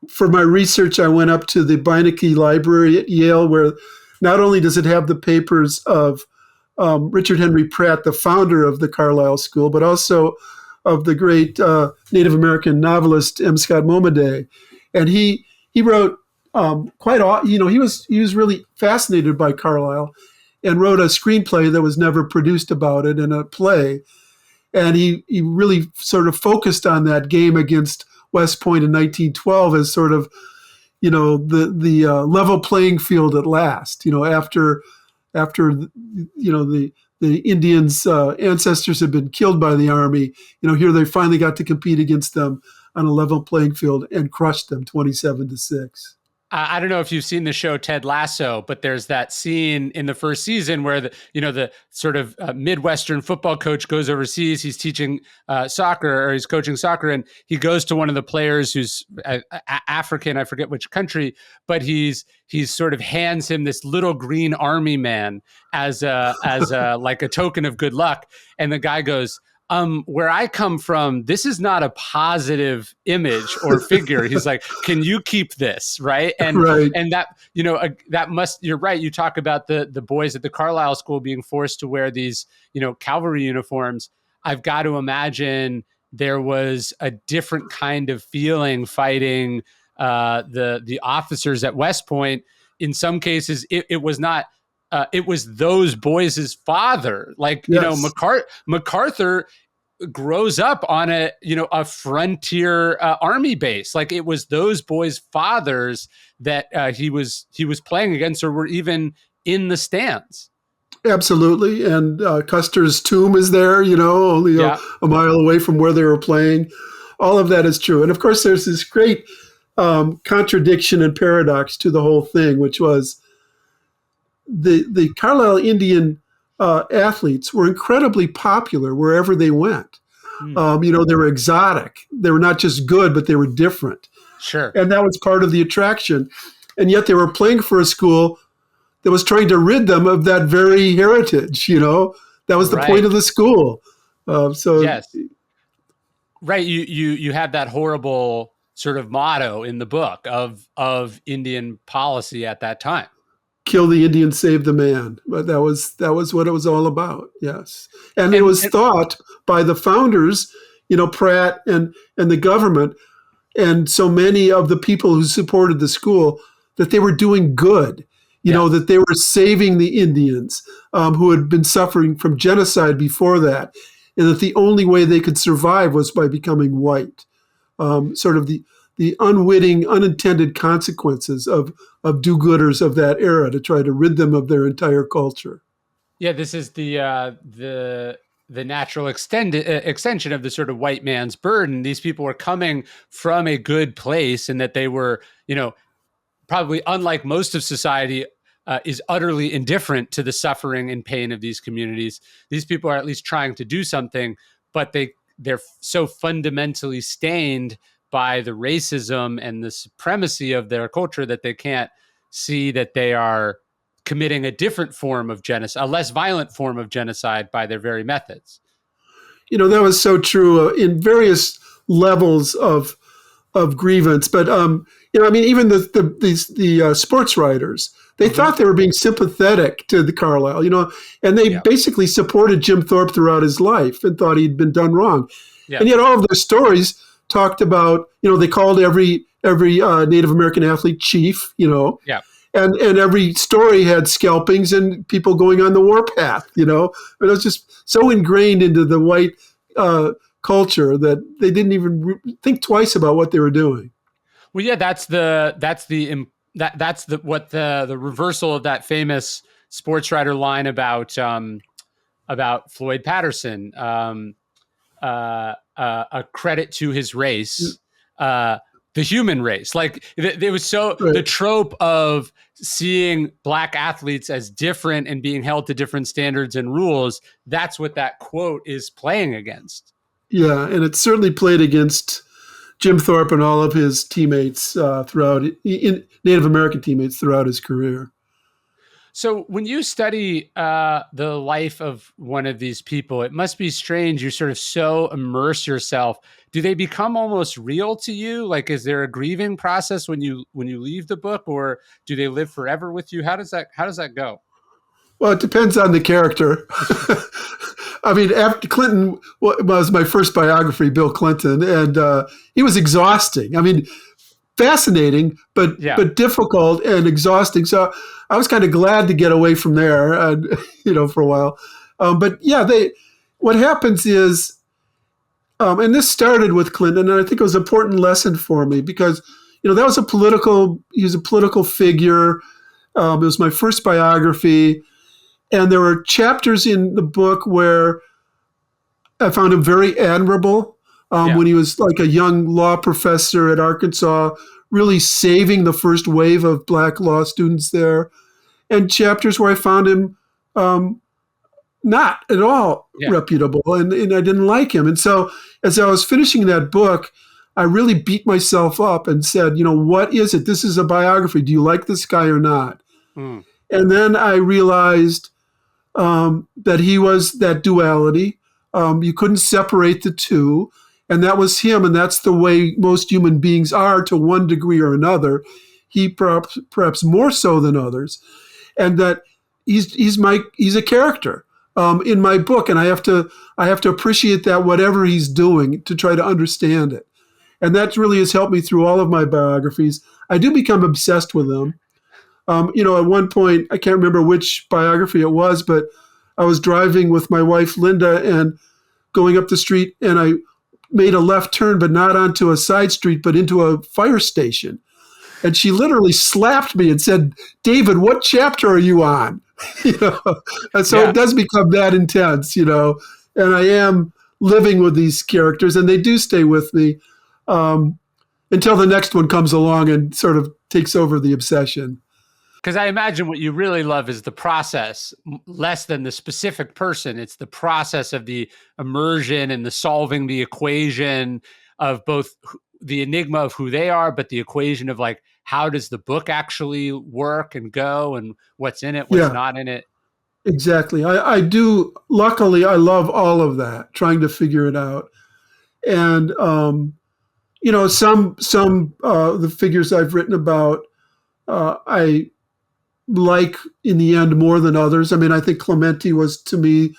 for my research I went up to the Beinecke Library at Yale, where not only does it have the papers of Richard Henry Pratt, the founder of the Carlisle School, but also of the great Native American novelist M. Scott Momaday, and he wrote he was really fascinated by Carlisle, and wrote a screenplay that was never produced about it, in a play, and he really sort of focused on that game against West Point in 1912 as sort of the level playing field at last. After the Indians' ancestors had been killed by the army. Here they finally got to compete against them on a level playing field and crushed them 27-6. I don't know if you've seen the show Ted Lasso, but there's that scene in the first season where the sort of Midwestern football coach goes overseas. He's teaching soccer, or he's coaching soccer, and he goes to one of the players who's African. I forget which country, but he's sort of hands him this little green army man as a like a token of good luck, and the guy goes, where I come from, this is not a positive image or figure. He's like, can you keep this? Right. And, Right. and that, you're right. You talk about the boys at the Carlisle school being forced to wear these, cavalry uniforms. I've got to imagine there was a different kind of feeling fighting the officers at West Point. In some cases, it was not, it was those boys' father. Like, Yes. MacArthur grows up on a frontier army base. Like, it was those boys' fathers that he was playing against, or were even in the stands. Absolutely. And Custer's tomb is there, only Yeah. a mile away from where they were playing. All of that is true. And of course, there's this great contradiction and paradox to the whole thing, which was the Carlisle Indian athletes were incredibly popular wherever they went. They were exotic. They were not just good, but they were different. Sure. And that was part of the attraction. And yet they were playing for a school that was trying to rid them of that very heritage. That was the Right. point of the school. So Yes. Right. You have that horrible sort of motto in the book of Indian policy at that time. kill the Indian, save the man. But that was what it was all about. Yes, and it was thought by the founders, Pratt and the government, and so many of the people who supported the school, that they were doing good. That they were saving the Indians who had been suffering from genocide before that, and that the only way they could survive was by becoming white. Sort of the unwitting, unintended consequences of do-gooders of that era to try to rid them of their entire culture. Yeah, this is the natural extension of the sort of white man's burden. These people were coming from a good place, and that they were, probably, unlike most of society, is utterly indifferent to the suffering and pain of these communities. These people are at least trying to do something, but they're so fundamentally stained by the racism and the supremacy of their culture that they can't see that they are committing a different form of genocide, a less violent form of genocide, by their very methods. That was so true in various levels of grievance. But even the sports writers, they thought they were being sympathetic to the Carlisle, and they basically supported Jim Thorpe throughout his life and thought he'd been done wrong. Yeah. And yet all of their stories talked about, they called every Native American athlete chief, Yeah. And every story had scalpings and people going on the warpath, it was just so ingrained into the white culture that they didn't even think twice about what they were doing. Well, yeah, that's the what the reversal of that famous sports writer line about Floyd Patterson, a credit to his race, uh, the human race. Like it was so the Right. trope of seeing black athletes as different and being held to different standards and rules. That's what that quote is playing against. Yeah, and it certainly played against Jim Thorpe and all of his teammates throughout, in Native American teammates throughout his career. So when you study the life of one of these people, it must be strange. You sort of so immerse yourself. Do they become almost real to you? Like, is there a grieving process when you leave the book, or do they live forever with you? How does that go? Well, it depends on the character. I mean, after Clinton was my first biography, Bill Clinton, and he was exhausting. I mean, fascinating, Yeah, but difficult and exhausting. So I was kind of glad to get away from there, for a while. But yeah, they. What happens is, and this started with Clinton, and I think it was an important lesson for me because, that was he was a political figure. It was my first biography, and there were chapters in the book where I found him very admirable yeah, when he was like a young law professor at Arkansas, really saving the first wave of black law students there, and chapters where I found him not at all yeah. reputable and I didn't like him. And so as I was finishing that book, I really beat myself up and said, what is it? This is a biography. Do you like this guy or not? Mm, And then I realized that he was that duality. You couldn't separate the two. And that was him. And that's the way most human beings are to one degree or another. He perhaps more so than others. And that he's a character in my book. And I have to appreciate that whatever he's doing to try to understand it. And that really has helped me through all of my biographies. I do become obsessed with them. At one point, I can't remember which biography it was, but I was driving with my wife, Linda, and going up the street, and I made a left turn, but not onto a side street, but into a fire station. And she literally slapped me and said, "David, what chapter are you on?" you know, and so yeah. it does become that intense, and I am living with these characters, and they do stay with me um, until the next one comes along and sort of takes over the obsession. Because I imagine what you really love is the process, less than the specific person. It's the process of the immersion and the solving the equation of both the enigma of who they are, but the equation of like, how does the book actually work and go and what's in it, what's Yeah, not in it. exactly. I do. Luckily, I love all of that, trying to figure it out. And some the figures I've written about, I like in the end more than others. I mean, I think Clementi was to me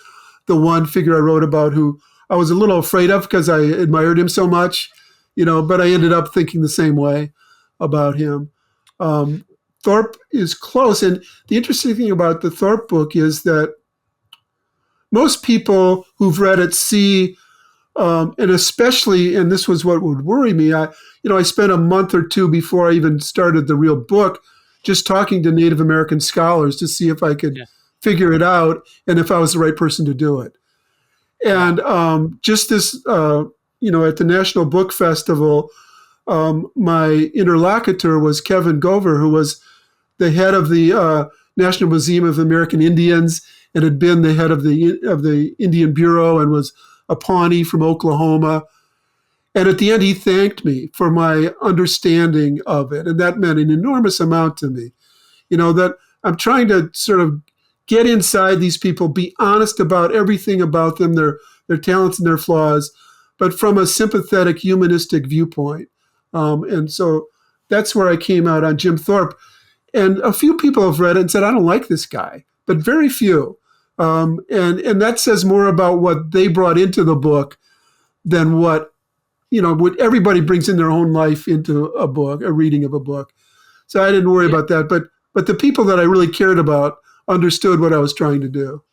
the one figure I wrote about who I was a little afraid of because I admired him so much, but I ended up thinking the same way about him. Um, Thorpe is close. And the interesting thing about the Thorpe book is that most people who've read it see, and especially, and this was what would worry me. I spent a month or two before I even started the real book, just talking to Native American scholars to see if I could Yeah. figure it out and if I was the right person to do it. Yeah. And just this, at the National Book Festival, my interlocutor was Kevin Gover, who was the head of the National Museum of American Indians and had been the head of the Indian Bureau and was a Pawnee from Oklahoma. And at the end, he thanked me for my understanding of it. And that meant an enormous amount to me. That I'm trying to sort of get inside these people, be honest about everything about them, their talents and their flaws, but from a sympathetic, humanistic viewpoint. And so that's where I came out on Jim Thorpe. And a few people have read it and said, I don't like this guy, but very few. And that says more about what they brought into the book than what everybody brings in their own life into a book, a reading of a book. So I didn't worry Yeah. about that. But the people that I really cared about understood what I was trying to do.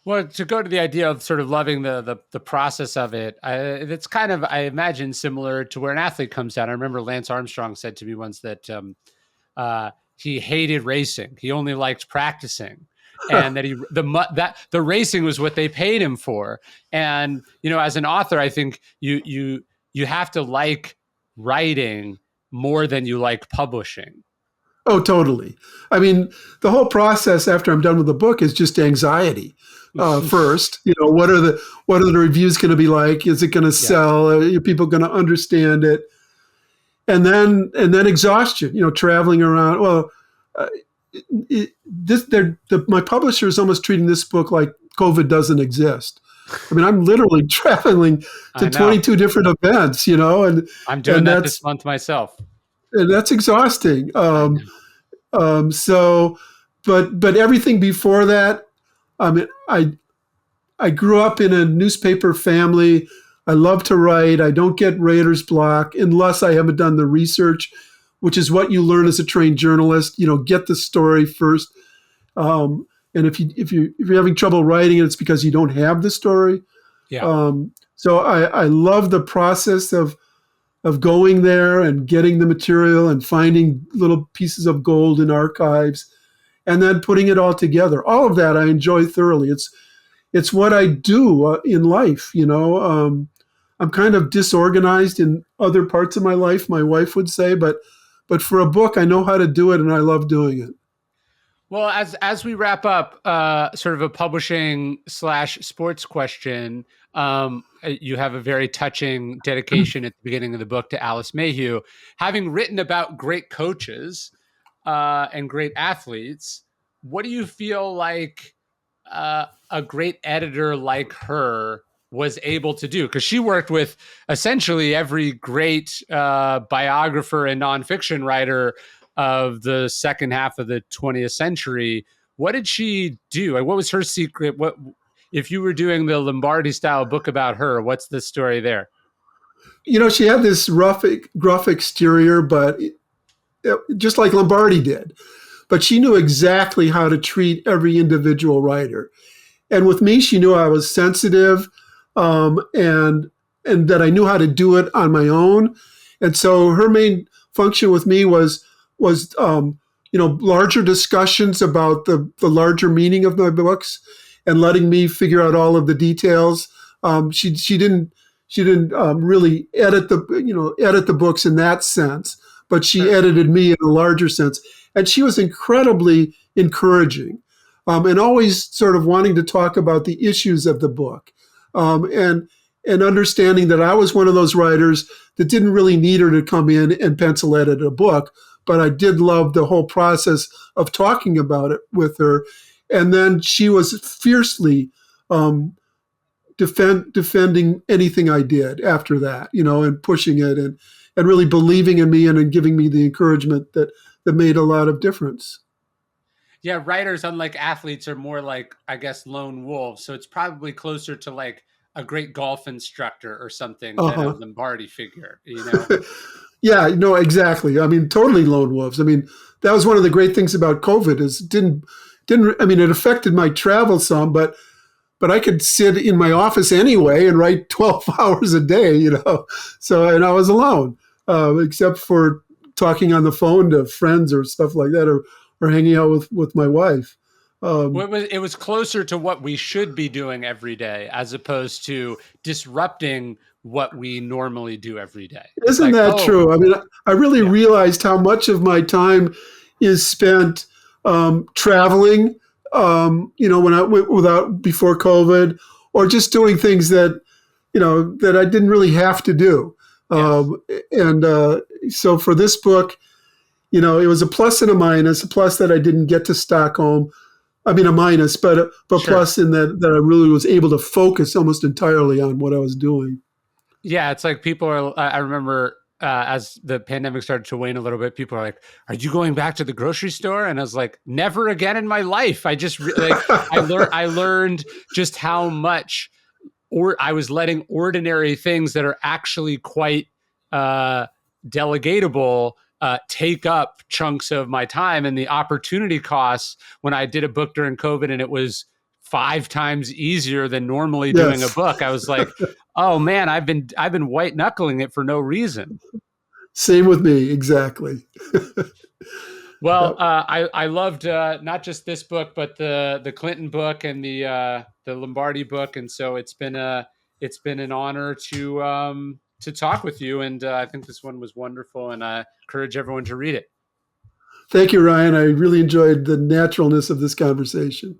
Well, to go to the idea of sort of loving the process of it, it's kind of, I imagine, similar to where an athlete comes down. I remember Lance Armstrong said to me once that he hated racing; he only liked practicing, and that the racing was what they paid him for. And as an author, I think you have to like writing more than you like publishing. Oh, totally. I mean, the whole process after I'm done with the book is just anxiety. First, what are the reviews going to be like? Is it going to Yeah, sell? Are people going to understand it? And then exhaustion. Traveling around. Well, uh, my publisher is almost treating this book like COVID doesn't exist. I mean, I'm literally traveling to I know. 22 different events. I'm doing And that this that's month myself. and that's exhausting. I know. So, but everything before that, I mean, I grew up in a newspaper family. I love to write. I don't get writer's block unless I haven't done the research, which is what you learn as a trained journalist. Get the story first. And if you're having trouble writing it, it's because you don't have the story. Yeah. So I love the process of going there and getting the material and finding little pieces of gold in archives and then putting it all together. All of that I enjoy thoroughly. It's what I do in life. I'm kind of disorganized in other parts of my life, my wife would say, but for a book, I know how to do it and I love doing it. Well, as we wrap up, sort of a publishing slash sports question. You have a very touching dedication at the beginning of the book to Alice Mayhew, having written about great coaches and great athletes. What do you feel like a great editor like her was able to do? Because she worked with essentially every great biographer and nonfiction writer of the second half of the 20th century. What did she do? Like, what was her secret? What if you were doing the Lombardi style book about her? What's the story there? She had this gruff exterior, but just like Lombardi did. But she knew exactly how to treat every individual writer. And with me, she knew I was sensitive, and that I knew how to do it on my own. And so her main function with me was larger discussions about the larger meaning of my books, and letting me figure out all of the details. She didn't really edit the books in that sense, but she Sure. edited me in a larger sense. And she was incredibly encouraging, and always sort of wanting to talk about the issues of the book, and understanding that I was one of those writers that didn't really need her to come in and pencil edit a book, but I did love the whole process of talking about it with her. And then she was fiercely defending anything I did after that, and pushing it, and really believing in me, and giving me the encouragement that made a lot of difference. Yeah, writers, unlike athletes, are more like, I guess, lone wolves. So it's probably closer to like a great golf instructor or something than a Uh-huh. Lombardi figure. Yeah, no, exactly. I mean, totally lone wolves. I mean, that was one of the great things about COVID is it didn't. I mean, it affected my travel some, but I could sit in my office anyway and write 12 hours a day. So and I was alone, except for talking on the phone to friends or stuff like that, or hanging out with my wife. Well, Um, it was closer to what we should be doing every day as opposed to disrupting what we normally do every day. It's Isn't like, that oh, true? I mean, I really yeah, realized how much of my time is spent traveling. When I went without before COVID, or just doing things that I didn't really have to do. yes, And so for this book, it was a plus and a minus. A plus that I didn't get to Stockholm. I mean, a minus, but sure. plus in that I really was able to focus almost entirely on what I was doing. Yeah, it's like people are. I remember as the pandemic started to wane a little bit, people are like, "Are you going back to the grocery store?" And I was like, "Never again in my life." I just like I learned just how much, or I was letting ordinary things that are actually quite uh, delegatable take up chunks of my time, and the opportunity costs when I did a book during COVID and it was 5 times easier than normally doing a Yes. book. I was like, oh man, I've been white knuckling it for no reason. Same with me. Exactly. Well, Yep. I loved not just this book, but the Clinton book and the Lombardi book, and so it's been an honor to talk with you, and I think this one was wonderful, and I encourage everyone to read it. Thank you, Ryan. I really enjoyed the naturalness of this conversation.